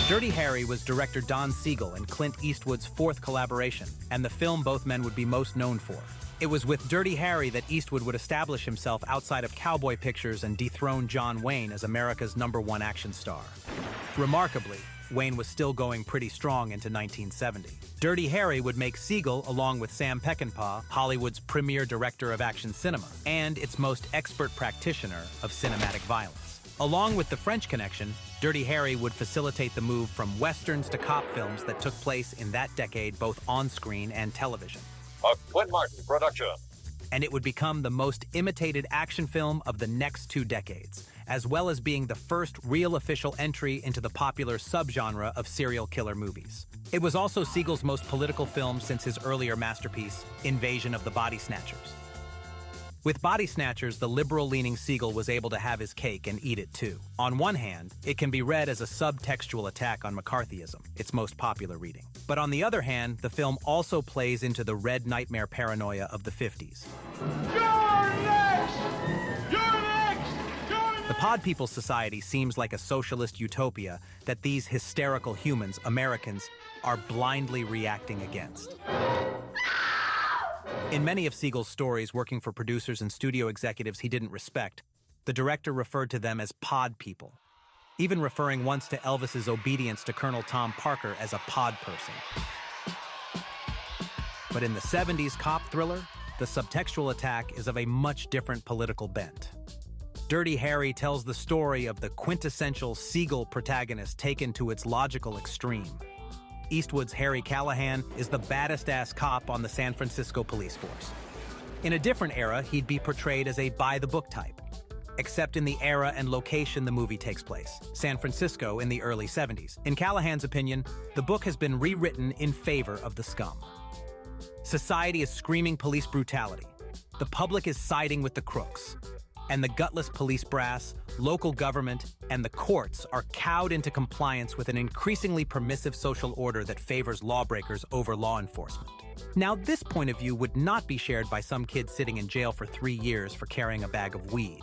Dirty Harry was director Don Siegel and Clint Eastwood's fourth collaboration, and the film both men would be most known for. It was with Dirty Harry that Eastwood would establish himself outside of cowboy pictures and dethrone John Wayne as America's #1 action star. Remarkably, Wayne was still going pretty strong into 1970. Dirty Harry would make Siegel, along with Sam Peckinpah, Hollywood's premier director of action cinema, and its most expert practitioner of cinematic violence. Along with the French connection, Dirty Harry would facilitate the move from westerns to cop films that took place in that decade both on-screen and television. A Clint Martin production. And it would become the most imitated action film of the next 2 decades, as well as being the first real official entry into the popular subgenre of serial killer movies. It was also Siegel's most political film since his earlier masterpiece, Invasion of the Body Snatchers. With Body Snatchers, the liberal-leaning Siegel was able to have his cake and eat it too. On one hand, it can be read as a subtextual attack on McCarthyism, its most popular reading. But on the other hand, the film also plays into the red nightmare paranoia of the 50s. You're next! You're next! You're next! The Pod People's Society seems like a socialist utopia that these hysterical humans, Americans, are blindly reacting against. In many of Siegel's stories working for producers and studio executives he didn't respect, the director referred to them as pod people, even referring once to Elvis's obedience to Colonel Tom Parker as a pod person. But in the 70s cop thriller, the subtextual attack is of a much different political bent. Dirty Harry tells the story of the quintessential Siegel protagonist taken to its logical extreme. Eastwood's Harry Callahan is the baddest-ass cop on the San Francisco police force. In a different era, he'd be portrayed as a by-the-book type, except in the era and location the movie takes place, San Francisco in the early 70s. In Callahan's opinion, the book has been rewritten in favor of the scum. Society is screaming police brutality. The public is siding with the crooks. And the gutless police brass, local government, and the courts are cowed into compliance with an increasingly permissive social order that favors lawbreakers over law enforcement. Now, this point of view would not be shared by some kid sitting in jail for 3 years for carrying a bag of weed.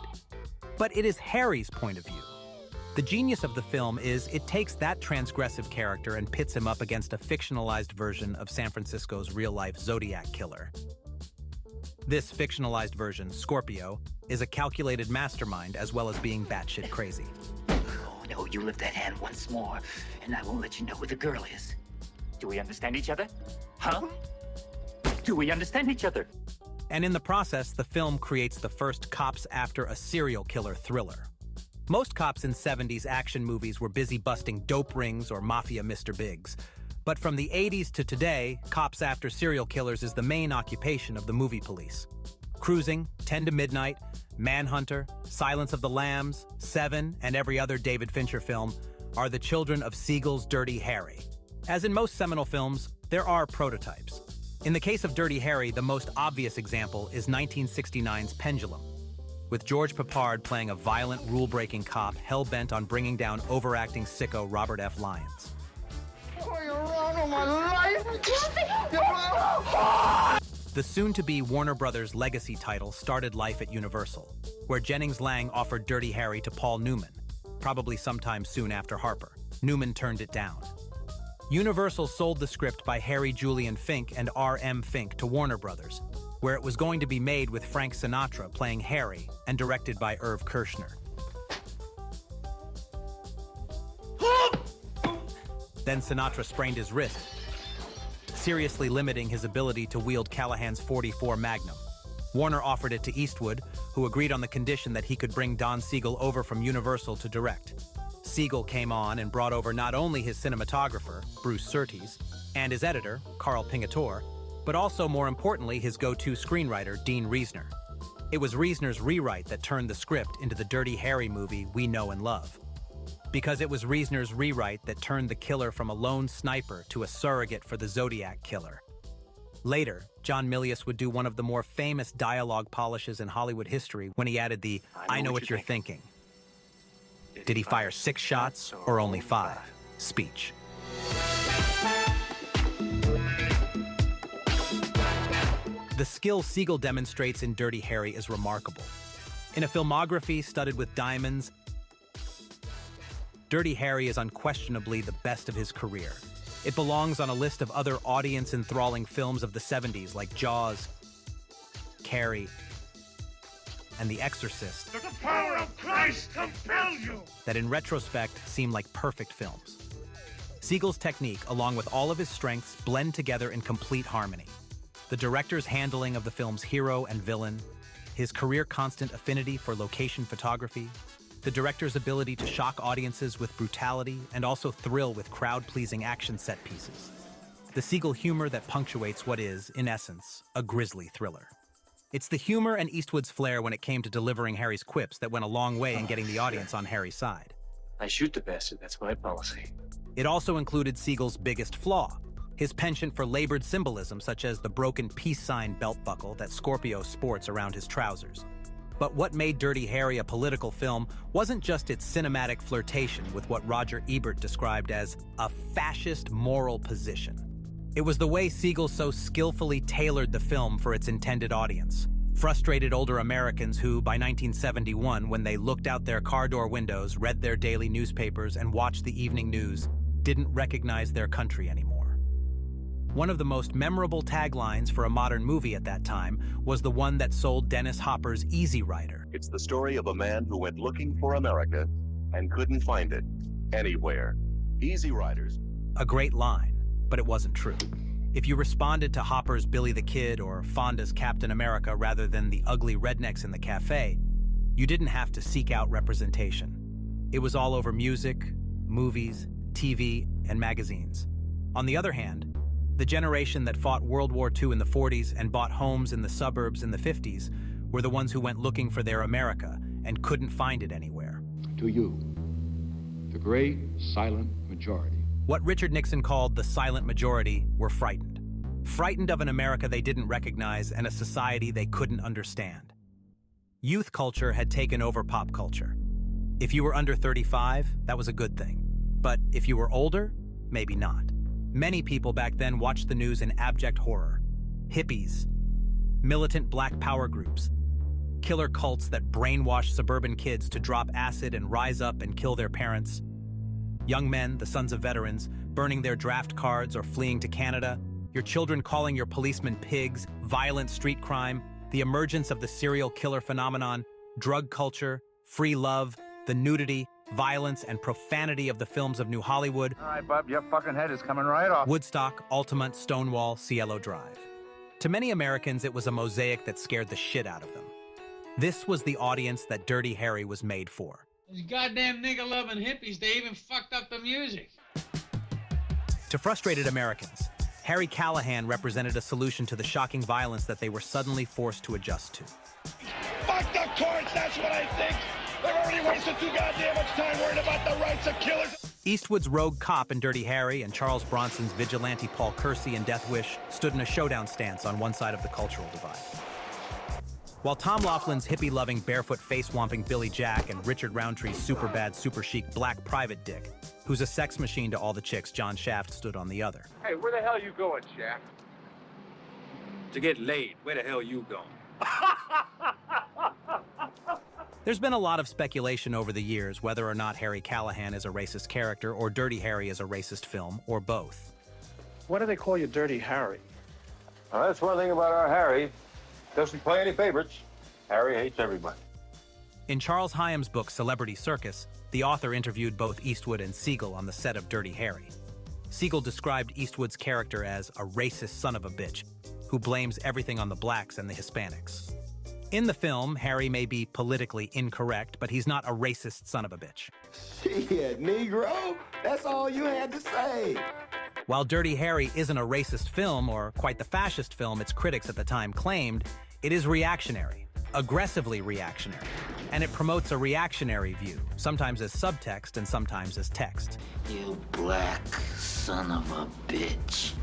But it is Harry's point of view. The genius of the film is it takes that transgressive character and pits him up against a fictionalized version of San Francisco's real-life Zodiac killer. This fictionalized version, Scorpio, is a calculated mastermind as well as being batshit crazy. Oh, no, you lift that hand once more, and I won't let you know where the girl is. Do we understand each other? Huh? Do we understand each other? And in the process, the film creates the first cops after a serial killer thriller. Most cops in 70s action movies were busy busting dope rings or mafia Mr. Biggs. But from the 80s to today, cops after serial killers is the main occupation of the movie police. Cruising, 10 to Midnight, Manhunter, Silence of the Lambs, Seven, and every other David Fincher film are the children of Siegel's Dirty Harry. As in most seminal films, there are prototypes. In the case of Dirty Harry, the most obvious example is 1969's Pendulum, with George Peppard playing a violent, rule-breaking cop hell-bent on bringing down overacting sicko Robert F. Lyons. The soon-to-be Warner Brothers legacy title started life at Universal, where Jennings Lang offered Dirty Harry to Paul Newman, probably sometime soon after Harper. Newman turned it down. Universal sold the script by Harry Julian Fink and R.M. Fink to Warner Brothers, where it was going to be made with Frank Sinatra playing Harry and directed by Irv Kershner. Then Sinatra sprained his wrist, seriously limiting his ability to wield Callahan's .44 Magnum. Warner offered it to Eastwood, who agreed on the condition that he could bring Don Siegel over from Universal to direct. Siegel came on and brought over not only his cinematographer, Bruce Surtees, and his editor, Carl Pingatore, but also, more importantly, his go-to screenwriter, Dean Reesner. It was Reesner's rewrite that turned the script into the Dirty Harry movie we know and love. Because it was Reesner's rewrite that turned the killer from a lone sniper to a surrogate for the Zodiac killer. Later, John Milius would do one of the more famous dialogue polishes in Hollywood history when he added the "I know what you're thinking." Did he fire 6 shots or only 5? Speech. The skill Siegel demonstrates in Dirty Harry is remarkable. In a filmography studded with diamonds, Dirty Harry is unquestionably the best of his career. It belongs on a list of other audience-enthralling films of the 70s like Jaws, Carrie, and The Exorcist, The power of Christ compels you! that in retrospect seem like perfect films. Siegel's technique, along with all of his strengths, blend together in complete harmony. The director's handling of the film's hero and villain, his career constant affinity for location photography, the director's ability to shock audiences with brutality and also thrill with crowd-pleasing action set pieces. The Siegel humor that punctuates what is, in essence, a grisly thriller. It's the humor and Eastwood's flair when it came to delivering Harry's quips that went a long way in getting the audience on Harry's side. I shoot the bastard, that's my policy. It also included Siegel's biggest flaw, his penchant for labored symbolism such as the broken peace sign belt buckle that Scorpio sports around his trousers. But what made Dirty Harry a political film wasn't just its cinematic flirtation with what Roger Ebert described as a fascist moral position. It was the way Siegel so skillfully tailored the film for its intended audience. Frustrated older Americans who, by 1971, when they looked out their car door windows, read their daily newspapers, and watched the evening news, didn't recognize their country anymore. One of the most memorable taglines for a modern movie at that time was the one that sold Dennis Hopper's Easy Rider. It's the story of a man who went looking for America and couldn't find it anywhere. Easy Riders. A great line, but it wasn't true. If you responded to Hopper's Billy the Kid or Fonda's Captain America rather than the ugly rednecks in the cafe, you didn't have to seek out representation. It was all over music, movies, TV, and magazines. On the other hand, the generation that fought World War II in the 40s and bought homes in the suburbs in the 50s were the ones who went looking for their America and couldn't find it anywhere. To you, the great silent majority. What Richard Nixon called the silent majority were frightened. Frightened of an America they didn't recognize and a society they couldn't understand. Youth culture had taken over pop culture. If you were under 35, that was a good thing. But if you were older, maybe not. Many people back then watched the news in abject horror. Hippies, militant black power groups, killer cults that brainwash suburban kids to drop acid and rise up and kill their parents. Young men, the sons of veterans, burning their draft cards or fleeing to Canada, your children calling your policemen pigs, violent street crime, the emergence of the serial killer phenomenon, drug culture, free love, the nudity, violence, and profanity of the films of New Hollywood. All right, Bub, your fucking head is coming right off. Woodstock, Altamont, Stonewall, Cielo Drive. To many Americans, it was a mosaic that scared the shit out of them. This was the audience that Dirty Harry was made for. These goddamn nigger-loving hippies, they even fucked up the music. To frustrated Americans, Harry Callahan represented a solution to the shocking violence that they were suddenly forced to adjust to. Fuck the courts, that's what I think! They've already wasted too goddamn much time worrying about the rights of killers! Eastwood's rogue cop in Dirty Harry and Charles Bronson's vigilante Paul Kersey in Death Wish stood in a showdown stance on one side of the cultural divide. While Tom Laughlin's hippie-loving, barefoot, face-swamping Billy Jack and Richard Roundtree's super-bad, super-chic black private dick, who's a sex machine to all the chicks, John Shaft stood on the other. Hey, where the hell you going, Shaft? To get laid, where the hell you going? There's been a lot of speculation over the years whether or not Harry Callahan is a racist character or Dirty Harry is a racist film, or both. Why do they call you Dirty Harry? Well, that's one thing about our Harry. Doesn't play any favorites. Harry hates everybody. In Charles Hyam's book Celebrity Circus, the author interviewed both Eastwood and Siegel on the set of Dirty Harry. Siegel described Eastwood's character as a racist son of a bitch who blames everything on the blacks and the Hispanics. In the film, Harry may be politically incorrect, but he's not a racist son of a bitch. Shit, Negro, that's all you had to say. While Dirty Harry isn't a racist film, or quite the fascist film its critics at the time claimed, it is reactionary, aggressively reactionary, and it promotes a reactionary view, sometimes as subtext and sometimes as text. You black son of a bitch.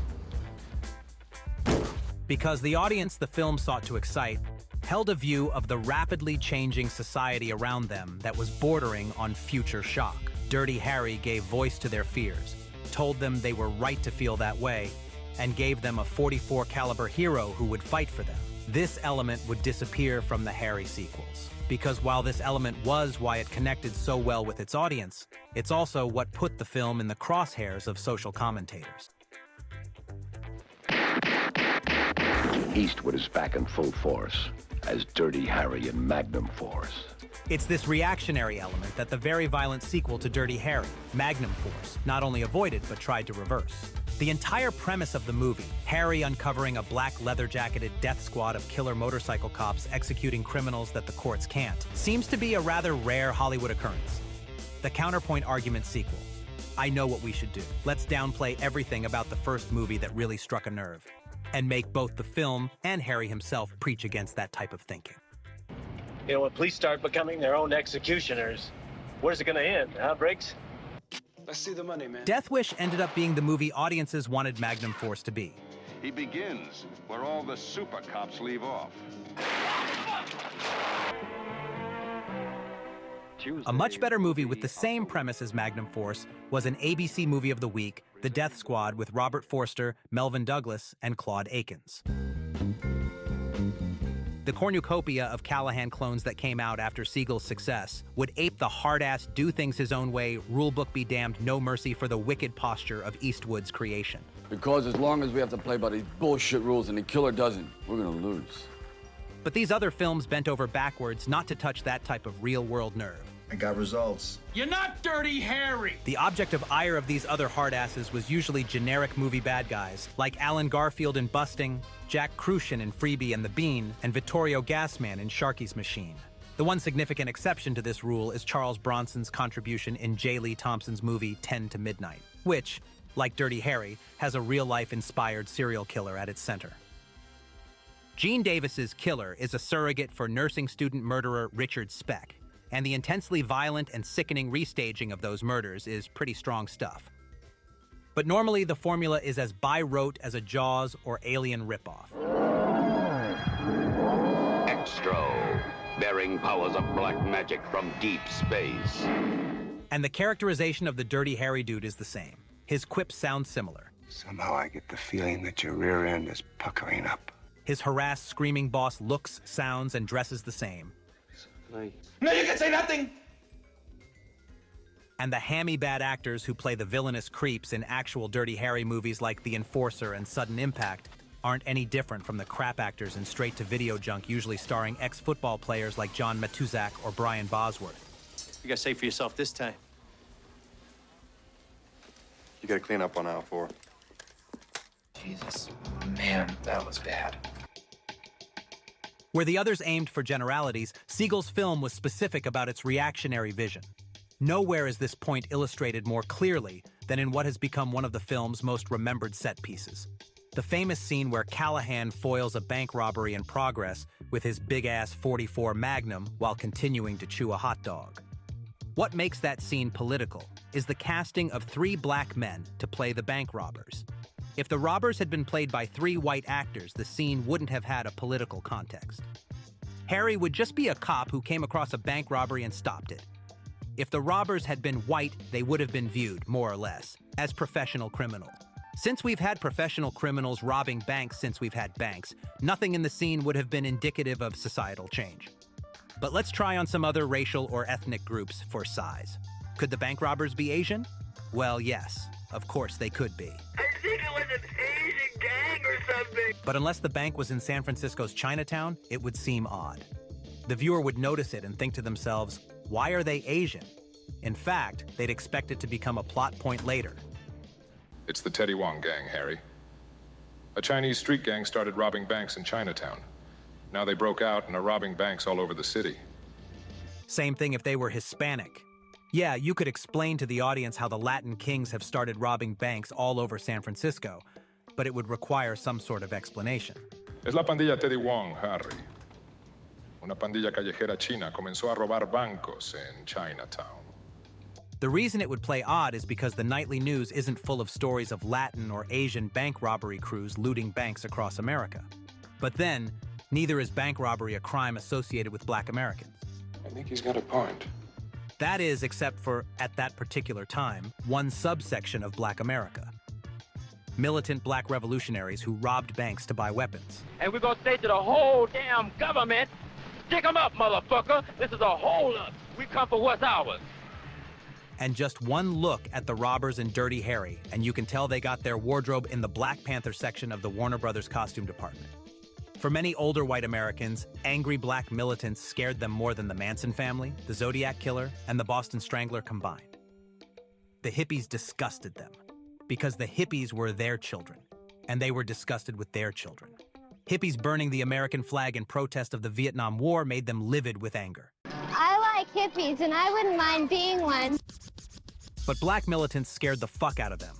Because the audience the film sought to excite held a view of the rapidly changing society around them that was bordering on future shock. Dirty Harry gave voice to their fears, told them they were right to feel that way, and gave them a .44 caliber hero who would fight for them. This element would disappear from the Harry sequels, because while this element was why it connected so well with its audience, it's also what put the film in the crosshairs of social commentators. Eastwood is back in full force as Dirty Harry in Magnum Force. It's this reactionary element that the very violent sequel to Dirty Harry, Magnum Force, not only avoided but tried to reverse. The entire premise of the movie, Harry uncovering a black leather-jacketed death squad of killer motorcycle cops executing criminals that the courts can't, seems to be a rather rare Hollywood occurrence. The counterpoint argument sequel. I know what we should do. Let's downplay everything about the first movie that really struck a nerve, and make both the film and Harry himself preach against that type of thinking. You know, when police start becoming their own executioners, where's it gonna end, huh, Briggs? Let's see the money, man. Death Wish ended up being the movie audiences wanted Magnum Force to be. He begins where all the super cops leave off. A much better movie with the same premise as Magnum Force was an ABC Movie of the Week, The Death Squad, with Robert Forster, Melvin Douglas, and Claude Akins. The cornucopia of Callahan clones that came out after Siegel's success would ape the hard-ass, do-things-his-own-way, rule-book-be-damned, no-mercy for the wicked posture of Eastwood's creation. Because as long as we have to play by these bullshit rules and the killer doesn't, we're gonna lose. But these other films bent over backwards not to touch that type of real-world nerve. I got results. You're not Dirty Harry! The object of ire of these other hardasses was usually generic movie bad guys, like Alan Garfield in Busting, Jack Crucian in Freebie and the Bean, and Vittorio Gassman in Sharky's Machine. The one significant exception to this rule is Charles Bronson's contribution in J. Lee Thompson's movie 10 to Midnight, which, like Dirty Harry, has a real-life inspired serial killer at its center. Gene Davis's killer is a surrogate for nursing student murderer Richard Speck, and the intensely violent and sickening restaging of those murders is pretty strong stuff. But normally the formula is as by rote as a Jaws or Alien ripoff. Extro, bearing powers of black magic from deep space. And the characterization of the Dirty Harry dude is the same. His quips sound similar. Somehow I get the feeling that your rear end is puckering up. His harassed, screaming boss looks, sounds, and dresses the same. No, you can say nothing! And the hammy bad actors who play the villainous creeps in actual Dirty Harry movies like The Enforcer and Sudden Impact aren't any different from the crap actors in straight-to-video junk usually starring ex-football players like John Matuzak or Brian Bosworth. You gotta say for yourself this time. You gotta clean up on aisle 4. Jesus, man, that was bad. Where the others aimed for generalities, Siegel's film was specific about its reactionary vision. Nowhere is this point illustrated more clearly than in what has become one of the film's most remembered set pieces. The famous scene where Callahan foils a bank robbery in progress with his big-ass .44 Magnum while continuing to chew a hot dog. What makes that scene political is the casting of 3 black men to play the bank robbers. If the robbers had been played by 3 white actors, the scene wouldn't have had a political context. Harry would just be a cop who came across a bank robbery and stopped it. If the robbers had been white, they would have been viewed, more or less, as professional criminals. Since we've had professional criminals robbing banks since we've had banks, nothing in the scene would have been indicative of societal change. But let's try on some other racial or ethnic groups for size. Could the bank robbers be Asian? Well, yes, of course they could be. I think it was an Asian gang or something. But unless the bank was in San Francisco's Chinatown, it would seem odd. The viewer would notice it and think to themselves, why are they Asian? In fact, they'd expect it to become a plot point later. It's the Teddy Wong gang, Harry. A Chinese street gang started robbing banks in Chinatown. Now they broke out and are robbing banks all over the city. Same thing if they were Hispanic. Yeah, you could explain to the audience how the Latin kings have started robbing banks all over San Francisco, but it would require some sort of explanation. Es la pandilla Teddy Wong, Harry. Una pandilla callejera china comenzó a robar bancos en Chinatown. The reason it would play odd is because the nightly news isn't full of stories of Latin or Asian bank robbery crews looting banks across America. But then, neither is bank robbery a crime associated with Black Americans. I think he's got a point. That is, except for, at that particular time, one subsection of Black America. militant black revolutionaries who robbed banks to buy weapons. And we're gonna say to the whole damn government, stick 'em up, motherfucker. This is a hold-up. We come for what's ours. And just one look at the robbers in Dirty Harry, and you can tell they got their wardrobe in the Black Panther section of the Warner Brothers costume department. For many older white Americans, angry black militants scared them more than the Manson family, the Zodiac Killer, and the Boston Strangler combined. The hippies disgusted them, because the hippies were their children, and they were disgusted with their children. Hippies burning the American flag in protest of the Vietnam War made them livid with anger. I like hippies, and I wouldn't mind being one. But black militants scared the fuck out of them.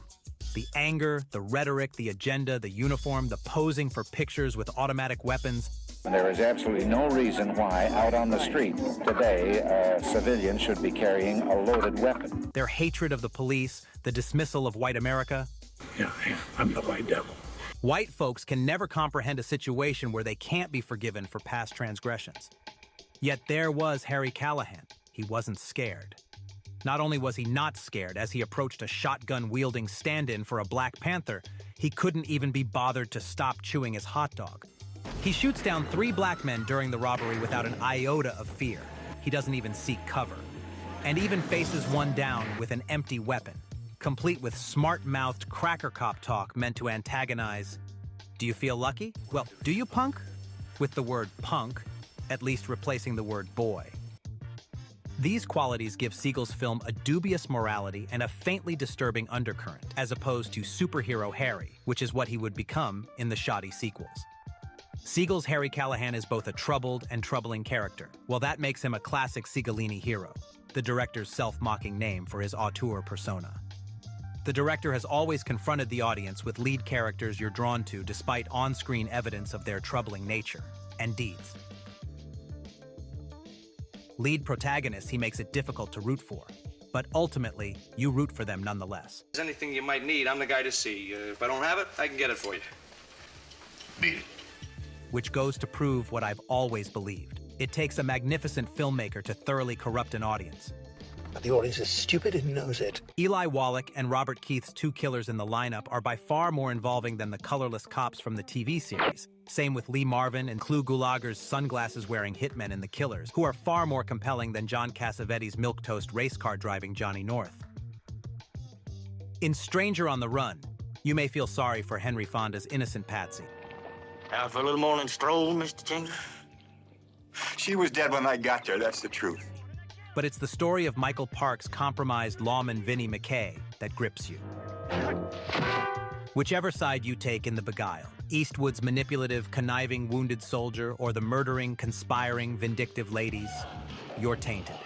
The anger, the rhetoric, the agenda, the uniform, the posing for pictures with automatic weapons. There is absolutely no reason why out on the street today a civilian should be carrying a loaded weapon. Their hatred of the police, the dismissal of white America. Yeah, I'm the white devil. White folks can never comprehend a situation where they can't be forgiven for past transgressions. Yet there was Harry Callahan. He wasn't scared. Not only was he not scared as he approached a shotgun-wielding stand-in for a Black Panther, he couldn't even be bothered to stop chewing his hot dog. He shoots down 3 black men during the robbery without an iota of fear. He doesn't even seek cover. And even faces one down with an empty weapon, complete with smart-mouthed cracker cop talk meant to antagonize. Do you feel lucky? Well, do you, punk? With the word punk, at least replacing the word boy. These qualities give Siegel's film a dubious morality and a faintly disturbing undercurrent, as opposed to superhero Harry, which is what he would become in the shoddy sequels. Siegel's Harry Callahan is both a troubled and troubling character, while that makes him a classic Siegelini hero, the director's self-mocking name for his auteur persona. The director has always confronted the audience with lead characters you're drawn to despite on-screen evidence of their troubling nature and deeds. Lead protagonists he makes it difficult to root for, but ultimately, you root for them nonetheless. If there's anything you might need, I'm the guy to see. If I don't have it, I can get it for you. Beat it. Which goes to prove what I've always believed. It takes a magnificent filmmaker to thoroughly corrupt an audience. But the audience is stupid and knows it. Eli Wallach and Robert Keith's 2 killers in the lineup are by far more involving than the colorless cops from the TV series. Same with Lee Marvin and Clu Gulager's sunglasses-wearing hitmen in The Killers, who are far more compelling than John Cassavetes' milquetoast race car driving Johnny North. In Stranger on the Run, you may feel sorry for Henry Fonda's innocent Patsy. Out for a little morning stroll, Mr. Chamber? She was dead when I got there, that's the truth. But it's the story of Michael Park's compromised lawman Vinnie McKay that grips you. Whichever side you take in The Beguiled, Eastwood's manipulative, conniving wounded soldier or the murdering, conspiring, vindictive ladies, you're tainted.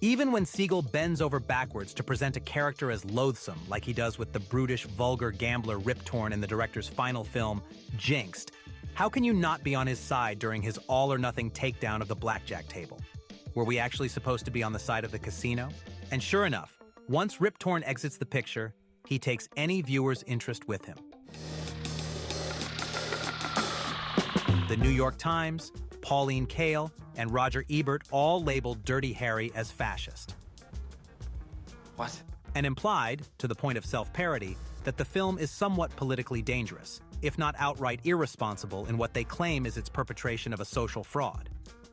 Even when Siegel bends over backwards to present a character as loathsome, like he does with the brutish, vulgar gambler Rip Torn in the director's final film, Jinxed, how can you not be on his side during his all-or-nothing takedown of the blackjack table? Were we actually supposed to be on the side of the casino? And sure enough, once Rip Torn exits the picture, he takes any viewer's interest with him. The New York Times, Pauline Kael, and Roger Ebert all labeled Dirty Harry as fascist. What? And implied, to the point of self-parody, that the film is somewhat politically dangerous, if not outright irresponsible in what they claim is its perpetration of a social fraud,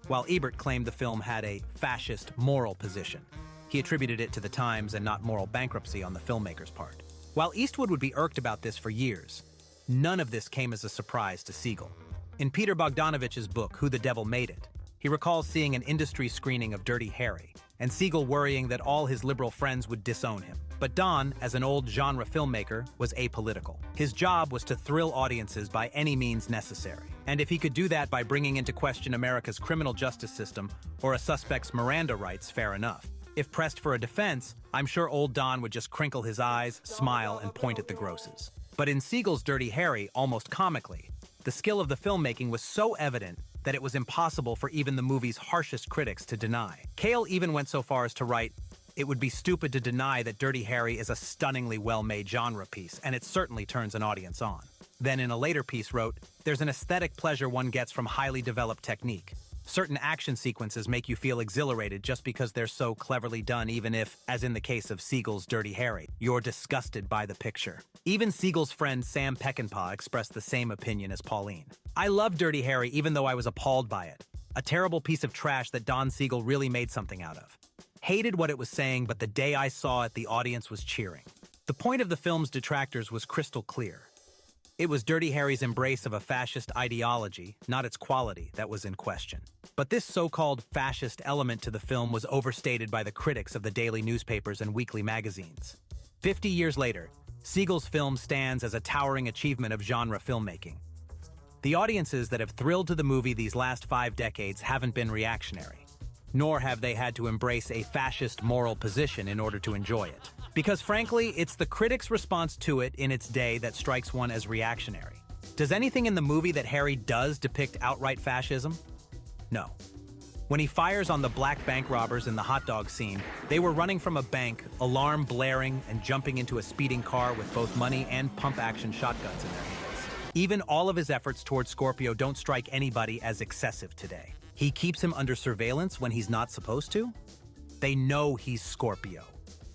while Ebert claimed the film had a fascist moral position. He attributed it to the times and not moral bankruptcy on the filmmaker's part. While Eastwood would be irked about this for years, none of this came as a surprise to Siegel. In Peter Bogdanovich's book, Who the Devil Made It, he recalls seeing an industry screening of Dirty Harry, and Siegel worrying that all his liberal friends would disown him. But Don, as an old genre filmmaker, was apolitical. His job was to thrill audiences by any means necessary. And if he could do that by bringing into question America's criminal justice system or a suspect's Miranda rights, fair enough. If pressed for a defense, I'm sure old Don would just crinkle his eyes, smile, and point at the grosses. But in Siegel's Dirty Harry, almost comically, the skill of the filmmaking was so evident that it was impossible for even the movie's harshest critics to deny. Kael even went so far as to write, "It would be stupid to deny that Dirty Harry is a stunningly well-made genre piece, and it certainly turns an audience on." Then in a later piece wrote, "There's an aesthetic pleasure one gets from highly developed technique. Certain action sequences make you feel exhilarated just because they're so cleverly done, even if, as in the case of Siegel's Dirty Harry, you're disgusted by the picture. Even Siegel's friend Sam Peckinpah expressed the same opinion as Pauline. I love Dirty Harry even though I was appalled by it. A terrible piece of trash that Don Siegel really made something out of. Hated what it was saying, but the day I saw it, the audience was cheering. The point of the film's detractors was crystal clear. It was Dirty Harry's embrace of a fascist ideology, not its quality, that was in question. But this so-called fascist element to the film was overstated by the critics of the daily newspapers and weekly magazines. 50 years later, Siegel's film stands as a towering achievement of genre filmmaking. The audiences that have thrilled to the movie these last 5 decades haven't been reactionary, nor have they had to embrace a fascist moral position in order to enjoy it. Because frankly, it's the critics' response to it in its day that strikes one as reactionary. Does anything in the movie that Harry does depict outright fascism? No. When he fires on the black bank robbers in the hot dog scene, they were running from a bank, alarm blaring, and jumping into a speeding car with both money and pump-action shotguns in their hands. Even all of his efforts towards Scorpio don't strike anybody as excessive today. He keeps him under surveillance when he's not supposed to? They know he's Scorpio.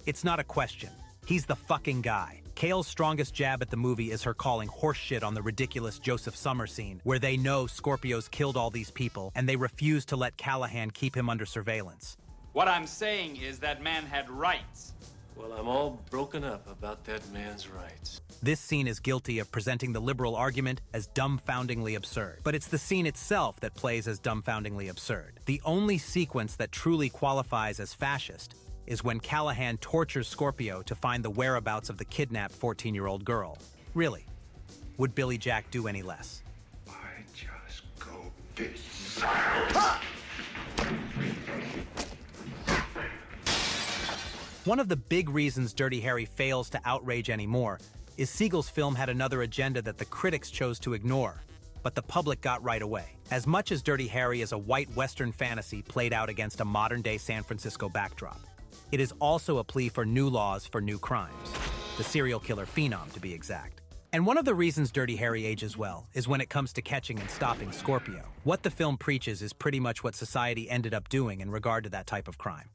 It's not a question. He's the fucking guy. Kale's strongest jab at the movie is her calling horseshit on the ridiculous Joseph Summer scene, where they know Scorpio's killed all these people, and they refuse to let Callahan keep him under surveillance. What I'm saying is that man had rights. Well, I'm all broken up about that man's rights. This scene is guilty of presenting the liberal argument as dumbfoundingly absurd. But it's the scene itself that plays as dumbfoundingly absurd. The only sequence that truly qualifies as fascist is when Callahan tortures Scorpio to find the whereabouts of the kidnapped 14-year-old girl. Really, would Billy Jack do any less? I just go bizarre. One of the big reasons Dirty Harry fails to outrage anymore is Siegel's film had another agenda that the critics chose to ignore, but the public got right away. As much as Dirty Harry is a white Western fantasy played out against a modern-day San Francisco backdrop, it is also a plea for new laws for new crimes. The serial killer phenom, to be exact. And one of the reasons Dirty Harry ages well is when it comes to catching and stopping Scorpio. What the film preaches is pretty much what society ended up doing in regard to that type of crime.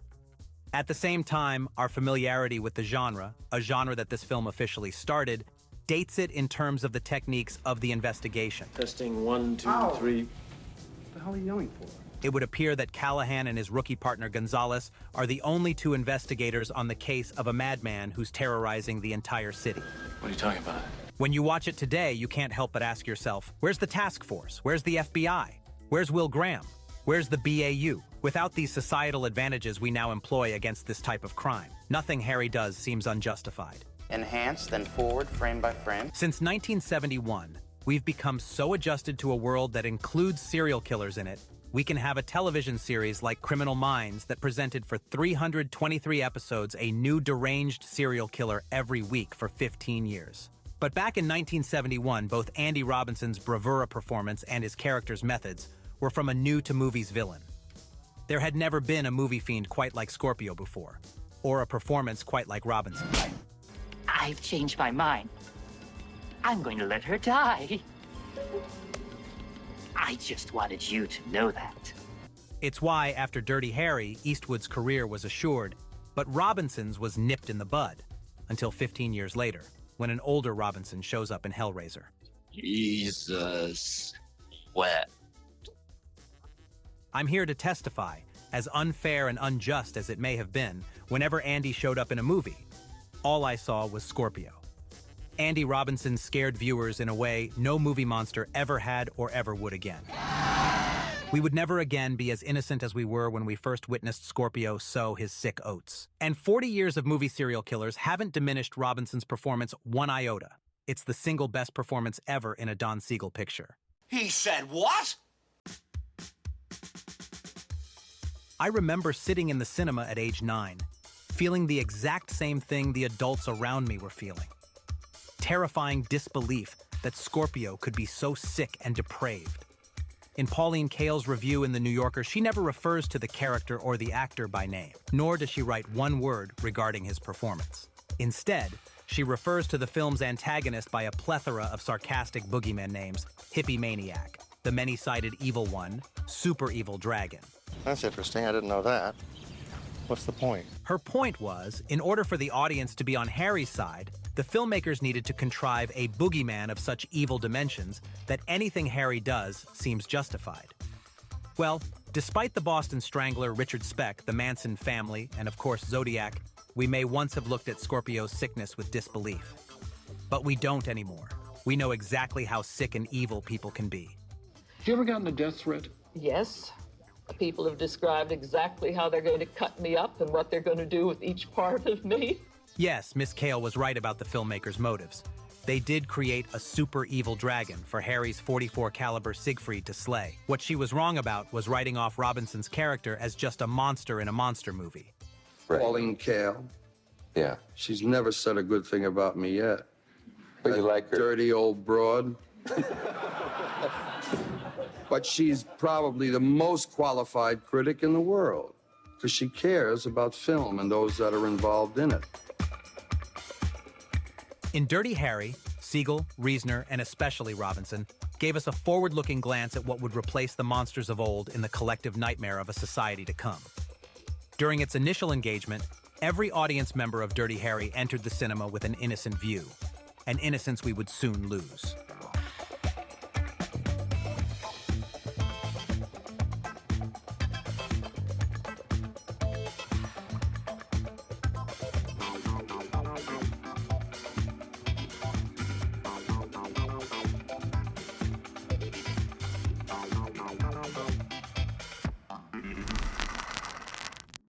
At the same time, our familiarity with the genre, a genre that this film officially started, dates it in terms of the techniques of the investigation. Testing 1, 2, 3. What the hell are you yelling for? It would appear that Callahan and his rookie partner Gonzalez are the only 2 investigators on the case of a madman who's terrorizing the entire city. What are you talking about? When you watch it today, you can't help but ask yourself, where's the task force? Where's the FBI? Where's Will Graham? Where's the BAU? Without these societal advantages we now employ against this type of crime, nothing Harry does seems unjustified. Enhance, then forward, frame by frame. Since 1971, we've become so adjusted to a world that includes serial killers in it, we can have a television series like Criminal Minds that presented for 323 episodes a new deranged serial killer every week for 15 years. But back in 1971, both Andy Robinson's bravura performance and his character's methods were from a new-to-movies villain. There had never been a movie fiend quite like Scorpio before, or a performance quite like Robinson. I've changed my mind. I'm going to let her die. I just wanted you to know that. It's why, after Dirty Harry, Eastwood's career was assured, but Robinson's was nipped in the bud, until 15 years later, when an older Robinson shows up in Hellraiser. Jesus wept. I'm here to testify, as unfair and unjust as it may have been, whenever Andy showed up in a movie, all I saw was Scorpio. Andy Robinson scared viewers in a way no movie monster ever had or ever would again. We would never again be as innocent as we were when we first witnessed Scorpio sow his sick oats. And 40 years of movie serial killers haven't diminished Robinson's performance one iota. It's the single best performance ever in a Don Siegel picture. He said what? I remember sitting in the cinema at age 9, feeling the exact same thing the adults around me were feeling. Terrifying disbelief that Scorpio could be so sick and depraved. In Pauline Kael's review in The New Yorker, she never refers to the character or the actor by name, nor does she write one word regarding his performance. Instead, she refers to the film's antagonist by a plethora of sarcastic boogeyman names, Hippie Maniac, the many-sided evil one, super evil dragon. That's interesting. I didn't know that. What's the point? Her point was, in order for the audience to be on Harry's side, the filmmakers needed to contrive a boogeyman of such evil dimensions that anything Harry does seems justified. Well, despite the Boston Strangler, Richard Speck, the Manson family, and of course Zodiac, we may once have looked at Scorpio's sickness with disbelief. But we don't anymore. We know exactly how sick and evil people can be. Have you ever gotten a death threat? Yes. People have described exactly how they're going to cut me up and what they're going to do with each part of me. Yes, Miss Kale was right about the filmmakers' motives. They did create a super evil dragon for Harry's .44 caliber Siegfried to slay. What she was wrong about was writing off Robinson's character as just a monster in a monster movie. Pauline Kael. Yeah. She's never said a good thing about me yet. But you like her. Dirty old broad. But she's probably the most qualified critic in the world because she cares about film and those that are involved in it. In Dirty Harry, Siegel, Reisner, and especially Robinson gave us a forward-looking glance at what would replace the monsters of old in the collective nightmare of a society to come. During its initial engagement, every audience member of Dirty Harry entered the cinema with an innocent view, an innocence we would soon lose.